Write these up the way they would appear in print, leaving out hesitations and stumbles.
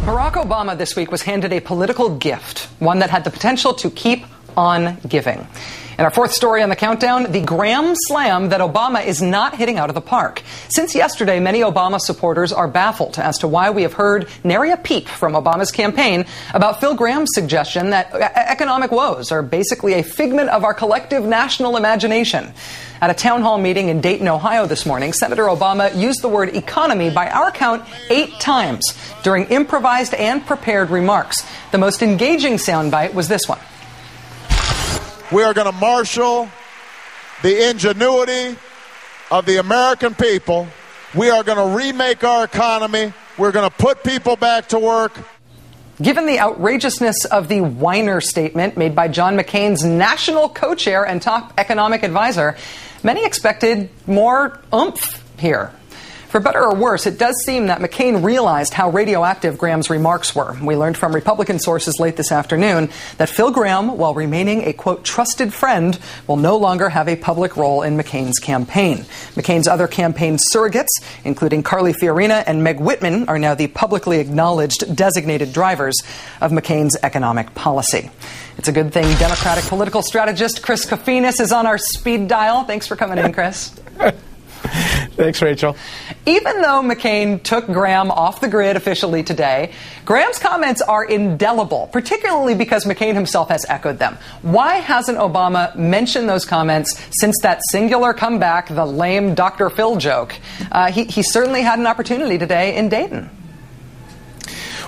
Barack Obama this week was handed a political gift, one that had the potential to keep on giving. In our fourth story on the countdown, the Graham slam that Obama is not hitting out of the park. Since yesterday, many Obama supporters are baffled as to why we have heard nary a peep from Obama's campaign about Phil Graham's suggestion that economic woes are basically a figment of our collective national imagination. At a town hall meeting in Dayton, Ohio this morning, Senator Obama used the word economy by our count 8 times during improvised and prepared remarks. The most engaging soundbite was this one. We are going to marshal the ingenuity of the American people. We are going to remake our economy. We're going to put people back to work. Given the outrageousness of the whiner statement made by John McCain's national co-chair and top economic advisor, many expected more oomph here. For better or worse, it does seem that McCain realized how radioactive Graham's remarks were. We learned from Republican sources late this afternoon that Phil Graham, while remaining a, quote, trusted friend, will no longer have a public role in McCain's campaign. McCain's other campaign surrogates, including Carly Fiorina and Meg Whitman, are now the publicly acknowledged designated drivers of McCain's economic policy. It's a good thing Democratic political strategist Chris Kofinas is on our speed dial. Thanks for coming in, Chris. Thanks, Rachel. Even though McCain took Graham off the grid officially today, Graham's comments are indelible, particularly because McCain himself has echoed them. Why hasn't Obama mentioned those comments since that singular comeback, the lame Dr. Phil joke? He certainly had an opportunity today in Dayton.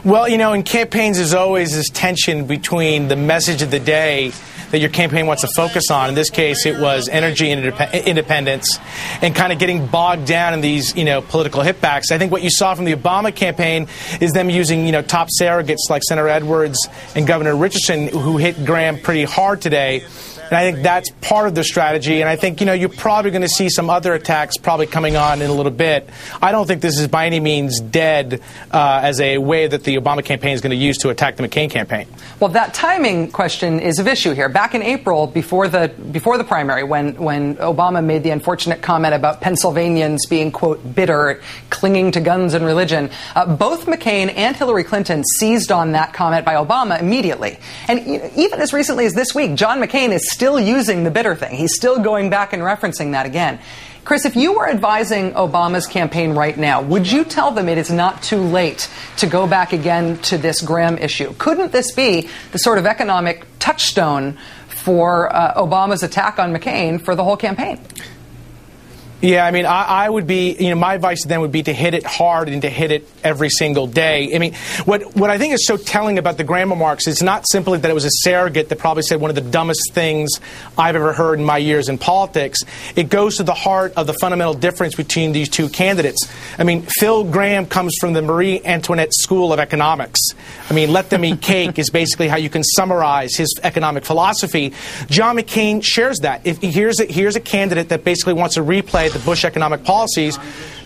Well, you know, in campaigns there's always this tension between the message of the day that your campaign wants to focus on. In this case, it was energy independence and kind of getting bogged down in these, political hitbacks. I think what you saw from the Obama campaign is them using, top surrogates like Senator Edwards and Governor Richardson, who hit Graham pretty hard today. And I think that's part of the strategy. And I think, you're probably going to see some other attacks probably coming on in a little bit. I don't think this is by any means dead as a way that the Obama campaign is going to use to attack the McCain campaign. Well, that timing question is of issue here. Back in April, before the primary, when Obama made the unfortunate comment about Pennsylvanians being, quote, bitter, clinging to guns and religion, both McCain and Hillary Clinton seized on that comment by Obama immediately. And even as recently as this week, John McCain is still using the bitter thing. He's still going back and referencing that again. Chris, if you were advising Obama's campaign right now, would you tell them it is not too late to go back again to this Graham issue? Couldn't this be the sort of economic touchstone for Obama's attack on McCain for the whole campaign? Yeah, I mean, I would be, my advice to them would be to hit it hard and to hit it every single day. I mean, what I think is so telling about the Graham remarks is not simply that it was a surrogate that probably said one of the dumbest things I've ever heard in my years in politics. It goes to the heart of the fundamental difference between these two candidates. I mean, Phil Graham comes from the Marie Antoinette School of Economics. I mean, let them eat cake is basically how you can summarize his economic philosophy. John McCain shares that. Here's a candidate that basically wants to replay the Bush economic policies.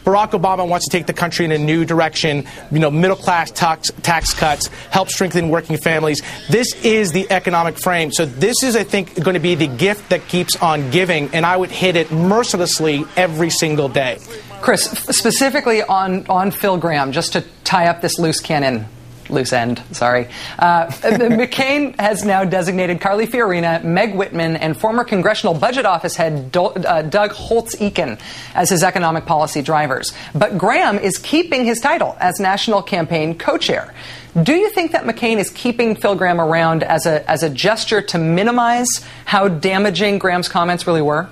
Barack Obama wants to take the country in a new direction, middle-class tax cuts, help strengthen working families. This is the economic frame. So this is, I think, going to be the gift that keeps on giving, and I would hit it mercilessly every single day. Chris, specifically on Phil Graham, just to tie up this loose end, sorry. McCain has now designated Carly Fiorina, Meg Whitman, and former Congressional Budget Office head Doug Holtz-Eakin as his economic policy drivers. But Graham is keeping his title as national campaign co-chair. Do you think that McCain is keeping Phil Graham around as a gesture to minimize how damaging Graham's comments really were?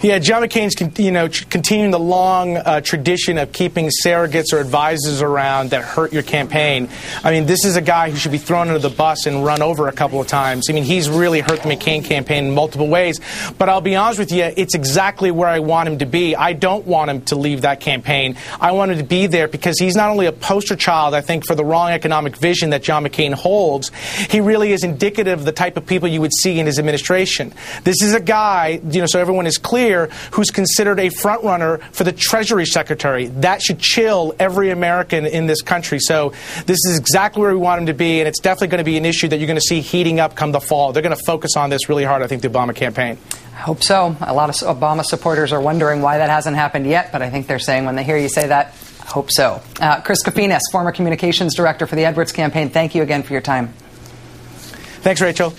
Yeah, John McCain's continuing the long tradition of keeping surrogates or advisors around that hurt your campaign. I mean, this is a guy who should be thrown under the bus and run over a couple of times. I mean, he's really hurt the McCain campaign in multiple ways. But I'll be honest with you, it's exactly where I want him to be. I don't want him to leave that campaign. I want him to be there because he's not only a poster child, I think, for the wrong economic vision that John McCain holds, he really is indicative of the type of people you would see in his administration. This is a guy, so everyone is clear, who's considered a front runner for the Treasury Secretary. That should chill every American in this country. So this is exactly where we want him to be, and it's definitely going to be an issue that you're going to see heating up come the fall. They're going to focus on this really hard, I think, the Obama campaign. I hope so. A lot of Obama supporters are wondering why that hasn't happened yet, but I think they're saying when they hear you say that, Hope so. Chris Kofinas, former communications director for the Edwards campaign, thank you again for your time. Thanks, Rachel.